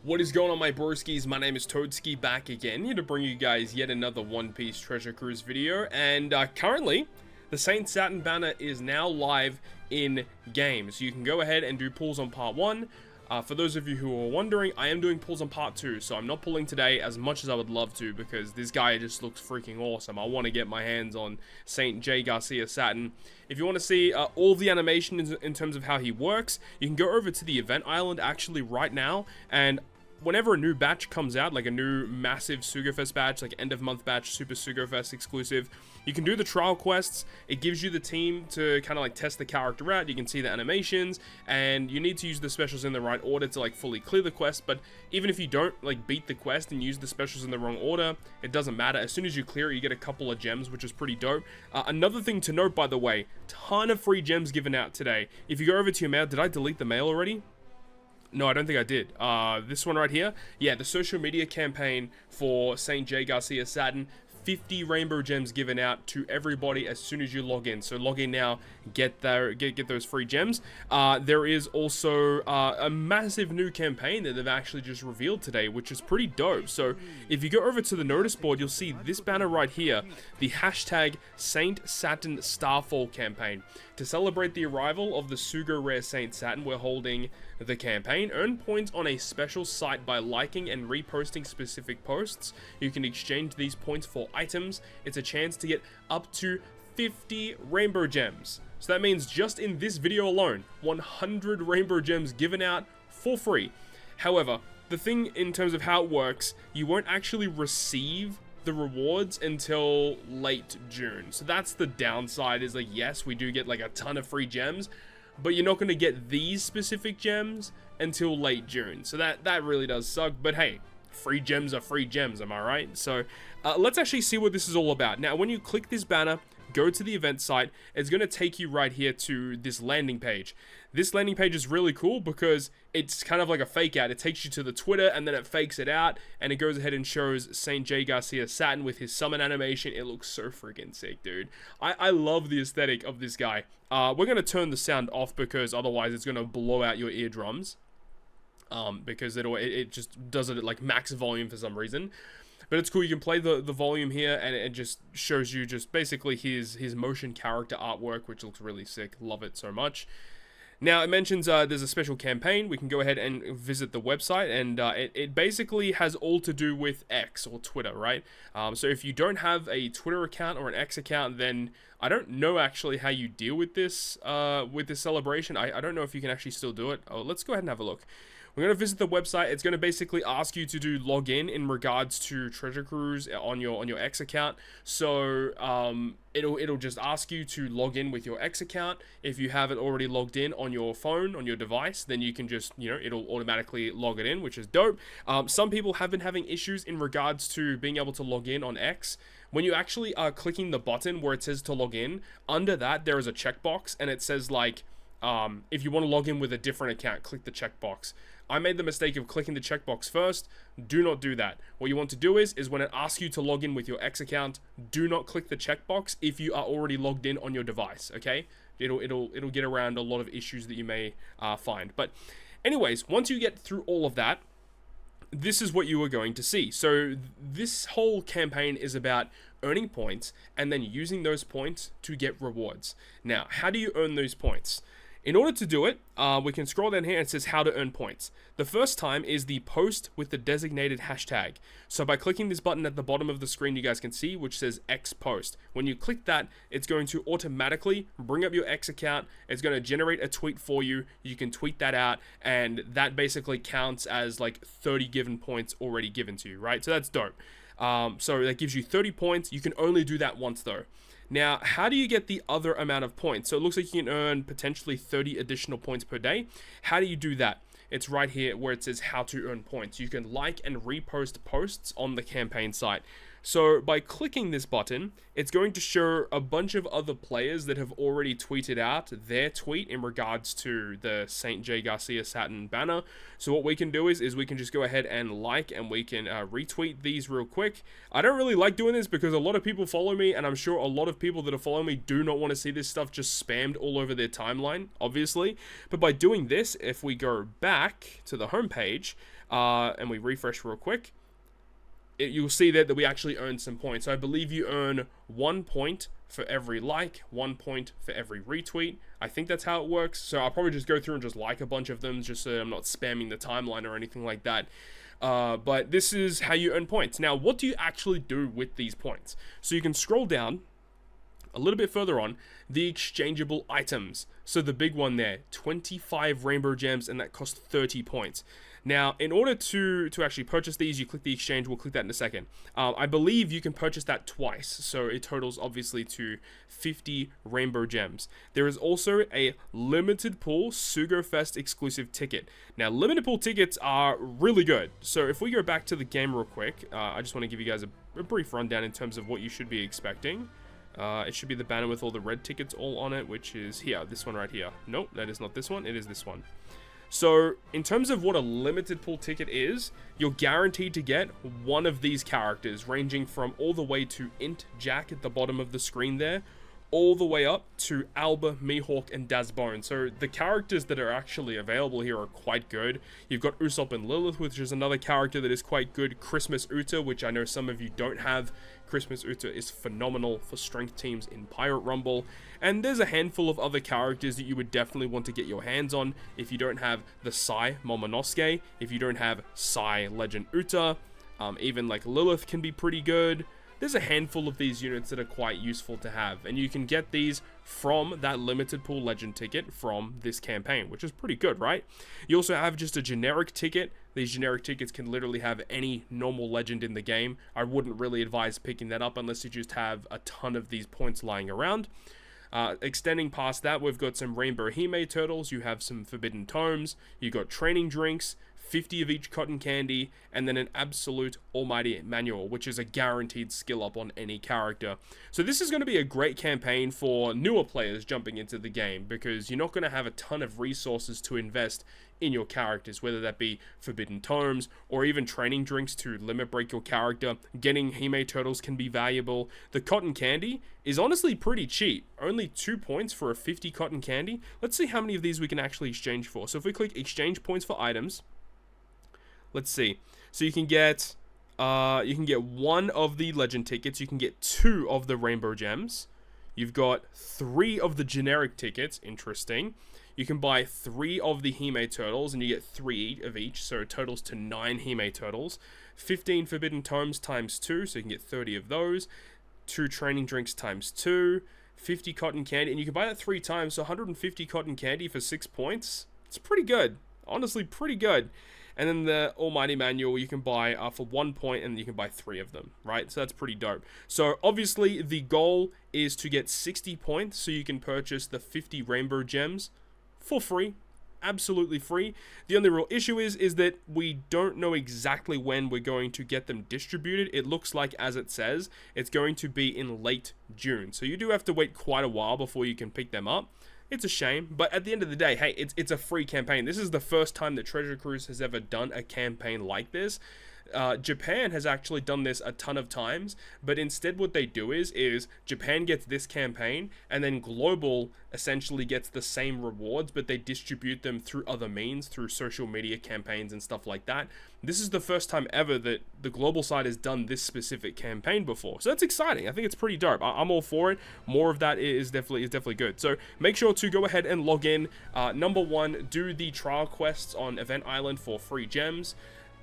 What is going on, my broskiis? My name is TheLordShiro, back again, here to bring you guys yet another One Piece Treasure Cruise video. And currently, the Saint Saturn banner is now live in game. So you can go ahead and do pulls on part 1. For those of you who are wondering, I am doing pulls on part 2. So I'm not pulling today as much as I would love to, because this guy just looks freaking awesome. I want to get my hands on Saint J. Garcia Saturn. If you want to see all the animation in terms of how he works, you can go over to the event island actually right now, and whenever a new batch comes out, like a new massive Sugafest batch, like end of month batch, Super Sugafest exclusive, you can do the trial quests. It gives you the team to kind of like test the character out. You can see the animations, and you need to use the specials in the right order to like fully clear the quest. But even if you don't like beat the quest and use the specials in the wrong order, it doesn't matter. As soon as you clear it, you get a couple of gems, which is pretty dope. Another thing to note, by the way, ton of free gems given out today. If you go over to your mail, did I delete the mail already? No, I don't think I did. This one right here. Yeah, the social media campaign for Saint J. Garcia Saturn. 50 rainbow gems given out to everybody as soon as you log in. So log in now, get those free gems. There is also a massive new campaign that they've actually just revealed today, which is pretty dope. So if you go over to the notice board, you'll see this banner right here, the hashtag Saint Saturn Starfall campaign. To celebrate the arrival of the Sugo Rare Saint Saturn, we're holding the campaign. Earn points on a special site by liking and reposting specific posts. You can exchange these points for items. It's a chance to get up to 50 rainbow gems. So that means just in this video alone, 100 rainbow gems given out for free. However, the thing in terms of how it works, you won't actually receive the rewards until late June. So that's the downside, is like, yes, we do get like a ton of free gems, but you're not going to get these specific gems until late June. So that really does suck. But hey, free gems are free gems, am I right? So let's actually see what this is all about. Now, when you click this banner, go to the event site, it's going to take you right here to this landing page. This landing page is really cool because it's kind of like a fake out. It takes you to the Twitter, and then it fakes it out, and it goes ahead and shows Saint J. Garcia Saturn with his summon animation. It looks so freaking sick, dude. I love the aesthetic of this guy. We're going to turn the sound off because otherwise it's going to blow out your eardrums. Because it just does it at like max volume for some reason. But it's cool, you can play the volume here, and it just shows you just basically his motion character artwork, which looks really sick. Love it so much. Now, it mentions there's a special campaign. We can go ahead and visit the website, and it basically has all to do with X, or Twitter, right? So if you don't have a Twitter account or an X account, then I don't know actually how you deal with this celebration. I don't know if you can actually still do it. Oh, let's go ahead and have a look. We're going to visit the website. It's going to basically ask you to do login in regards to Treasure Cruise on your X account. So it'll just ask you to log in with your X account. If you have it already logged in on your phone, on your device, then you can just, it'll automatically log it in, which is dope. Some people have been having issues in regards to being able to log in on X. When you actually are clicking the button where it says to log in, under that there is a checkbox, and it says like, if you want to log in with a different account, click the checkbox. I made the mistake of clicking the checkbox first. Do not do that. What you want to do is when it asks you to log in with your X account, do not click the checkbox if you are already logged in on your device, okay? It'll get around a lot of issues that you may find. But anyways, once you get through all of that, this is what you are going to see. So this whole campaign is about earning points and then using those points to get rewards. Now, how do you earn those points? In order to do it, we can scroll down here and it says how to earn points. The first time is the post with the designated hashtag. So by clicking this button at the bottom of the screen, you guys can see, which says X post. When you click that, it's going to automatically bring up your X account. It's going to generate a tweet for you. You can tweet that out, and that basically counts as like 30 given points already given to you, right? So that's dope. So that gives you 30 points. You can only do that once though. Now, how do you get the other amount of points? So it looks like you can earn potentially 30 additional points per day. How do you do that? It's right here where it says how to earn points. You can like and repost posts on the campaign site. So by clicking this button, it's going to show a bunch of other players that have already tweeted out their tweet in regards to the St. J. Garcia Saturn banner. So what we can do is we can just go ahead and like, and we can retweet these real quick. I don't really like doing this because a lot of people follow me, and I'm sure a lot of people that are following me do not want to see this stuff just spammed all over their timeline, obviously. But by doing this, if we go back to the home page and we refresh real quick, you'll see that we actually earn some points. So I believe you earn 1 point for every like, 1 point for every retweet. I think that's how it works. So I'll probably just go through and just like a bunch of them, just so I'm not spamming the timeline or anything like that. But this is how you earn points. Now, what do you actually do with these points? So you can scroll down a little bit further on, the exchangeable items. So the big one there, 25 rainbow gems, and that costs 30 points. Now, in order to actually purchase these, you click the exchange. We'll click that in a second. I believe you can purchase that twice, so it totals obviously to 50 rainbow gems. There is also a limited pool Sugo Fest exclusive ticket. Now, limited pool tickets are really good. So if we go back to the game real quick, I just want to give you guys a brief rundown in terms of what you should be expecting. It should be the banner with all the red tickets all on it, which is here, this one right here. Nope, that is not this one, it is this one. So, in terms of what a limited pool ticket is, you're guaranteed to get one of these characters, ranging from all the way to Int Jack at the bottom of the screen there, all the way up to Alba, Mihawk, and Dazbone. So the characters that are actually available here are quite good. You've got Usopp and Lilith, which is another character that is quite good. Christmas Uta, which I know some of you don't have. Christmas Uta is phenomenal for strength teams in Pirate Rumble. And there's a handful of other characters that you would definitely want to get your hands on if you don't have the Sai Momonosuke, if you don't have Sai Legend Uta. Even like Lilith can be pretty good. There's a handful of these units that are quite useful to have, and you can get these from that limited pool legend ticket from this campaign, which is pretty good, right? You also have just a generic ticket. These generic tickets can literally have any normal legend in the game. I wouldn't really advise picking that up unless you just have a ton of these points lying around. Extending past that, we've got some Rainbow Hime Turtles, you have some Forbidden Tomes, you got training drinks, 50 of each cotton candy, and then an absolute almighty manual, which is a guaranteed skill up on any character. So this is going to be a great campaign for newer players jumping into the game, because you're not going to have a ton of resources to invest in your characters, whether that be Forbidden Tomes or even training drinks to limit break your character. Getting Hime Turtles can be valuable. The cotton candy is honestly pretty cheap. Only 2 points for a 50 cotton candy. Let's see how many of these we can actually exchange for. So if we click exchange points for items, let's see. So you can get one of the legend tickets. You can get 2 of the rainbow gems. You've got 3 of the generic tickets. Interesting. You can buy 3 of the Hime Turtles, and you get 3 of each, so it totals to 9 Hime Turtles. 15 Forbidden Tomes times 2, so you can get 30 of those. 2 training drinks times 2. 50 cotton candy, and you can buy that 3 times, so 150 cotton candy for 6 points. It's pretty good. Honestly, pretty good. And then the Almighty Manual you can buy for 1 point, and you can buy 3 of them, right? So that's pretty dope. So obviously the goal is to get 60 points so you can purchase the 50 rainbow gems for free. Absolutely free. The only real issue is that we don't know exactly when we're going to get them distributed. It looks like, as it says, it's going to be in late June. So you do have to wait quite a while before you can pick them up. It's a shame, but at the end of the day, hey, it's a free campaign. This is the first time that Treasure Cruise has ever done a campaign like this. Japan has actually done this a ton of times, but instead what they do is Japan gets this campaign, and then Global essentially gets the same rewards, but they distribute them through other means, through social media campaigns and stuff like that. This is the first time ever that the Global side has done this specific campaign before, so that's exciting. I think it's pretty dope. I'm all for it. More of that is definitely good. So make sure to go ahead and log in. Number 1, do the trial quests on Event Island for free gems.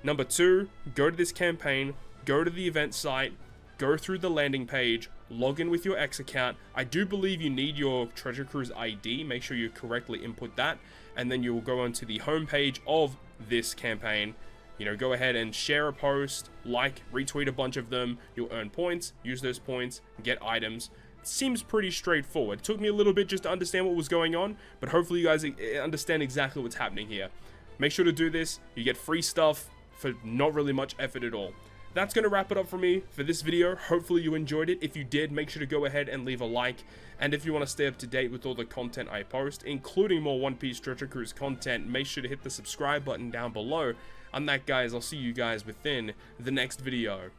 Number 2, go to this campaign, go to the event site, go through the landing page, log in with your X account. I do believe you need your Treasure Cruise ID. Make sure you correctly input that, and then you will go onto the home page of this campaign. You know, go ahead and share a post, like, retweet a bunch of them. You'll earn points, use those points, get items. It seems pretty straightforward. It took me a little bit just to understand what was going on, but hopefully you guys understand exactly what's happening here. Make sure to do this. You get free stuff for not really much effort at all. that's going to wrap it up for me for this video. Hopefully you enjoyed it. If you did, make sure to go ahead and leave a like. And if you want to stay up to date with all the content I post, including more One Piece Treasure Cruise content, make sure to hit the subscribe button down below. On that, guys, I'll see you guys within the next video.